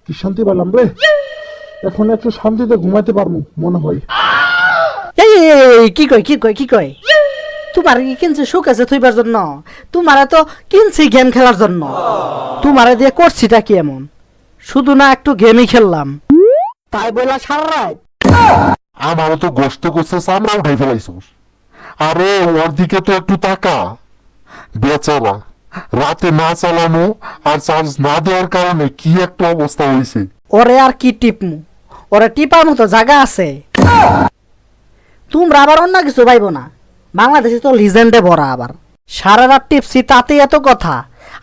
কি শান্তি পেলাম রে। এখন একটু শান্তিতে ঘুমাইতে পারবো মনে হয়। এই কি কয় তোমার কি কিনছে সুখ আছে থইবার জন্য? তোমারা তো কিনছি গেম খেলার জন্য। তোমারে দিয়ে করছিটা কি এমন? শুধু না একটু গেমই খেললাম তাই বলা সারা রাত? আমারও তো গোস্ত করছে চামড়া উঠাই ফেলাইছিস। আরে ওর দিকে তো একটু তাকা, বেচারা রাতে না চালানো আর চার্জ না দেওয়ার কারণে কি একটা অবস্থা হয়েছে। ওরে আর কি টিপমু, ওরে টিপার মতো জায়গা আছে? তোমরা আবার অন্য কিছু পাইব না, বাংলাদেশে তো লিজেন্ডে ভরা। আবার সারা রাত টিপছি তাতে এত কথা,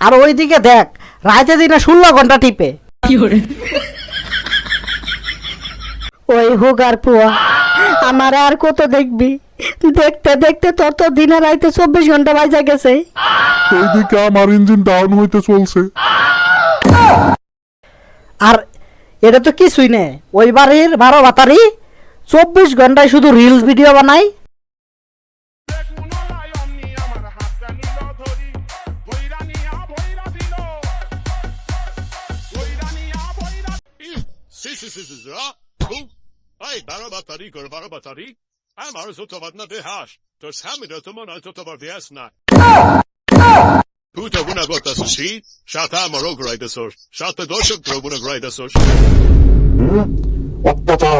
আর ওইদিকে দেখ রাতে দিনে 16 ঘন্টা টিপে। ওই হোগার পুয়া আমার আর কত দেখবি? দেখতে দেখতে তোর তো দিনে রাইতে 24 ঘন্টা বাজা গেছে। এইদিকে আমার ইঞ্জিন ডাউন হইতে চলছে। আর এটা তো কিছুই নে, ওই বাড়ির 12 বাতারি 24 ঘন্টায় শুধু রিলস ভিডিও বানাই। Ay, barabatari, barabatari. আমার যতবার না দেহাস, তোর সামনে তো মনে হয় ততবার দেহাস না। তুই তো গুণা করতেছিস, সাথে আমারও ঘুরাইতেছস, সাথে দর্শক গুণা ঘুরাইতেছস। অত্যাচার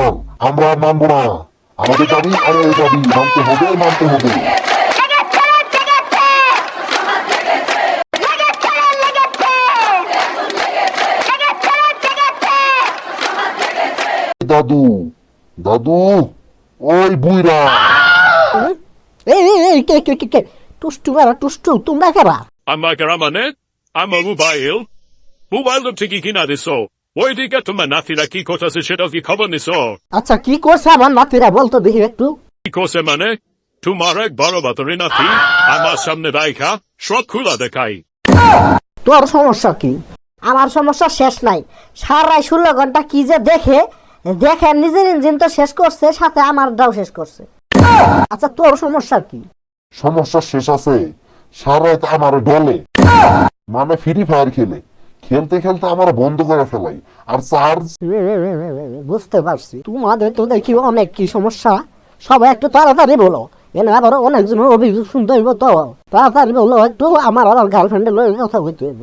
আমরা আর মানবো না। আমাদের দাবি আর এই দাবি মানতে হবে, মানতে হবে। দাদু দাদু ওই বুইরা কে টুষ্টু মারা টুষ্টু, তোমরা কারা? আমার কারা মানে? আমার মোবাইল থেকে কিনা দিস। ওই দিকে তোমার নাতিরা কি করতেছে সেটা কি খবর নিস? আচ্ছা কি করছে আমার নাতিরা বলতো দেখি একটু। কি করছে মানে? তোমার এক বড় বাতরি নাতি আমার সামনে রাইখা সব খোলা দেখাই। তোর সমস্যা কি? আমার সমস্যা শেষ নাই। সারা 16 ঘন্টা কি যে দেখে নিজের ইঞ্জিন তো শেষ করছে, সাথে আমারটাও শেষ করছে। আচ্ছা তোর সমস্যা কি? সমস্যা শেষ আছে। সারা রাত আমার ডলে মানে ফ্রি ফায়ার খেলতে খেলতে আমার বন্ধ করে ফেলাই। আর চার্জ বুঝতে পারছি তোমাদের তো দেখি অনেক কি সমস্যা। সবাই একটু তাড়াতাড়ি বলো, এনে আবার অনেকজনের অভিযোগ শুনতে হইব। তো তাড়াতাড়ি বলো একটু, আমার আবার গার্লফ্রেন্ডের লগে কথা কইতে হইব।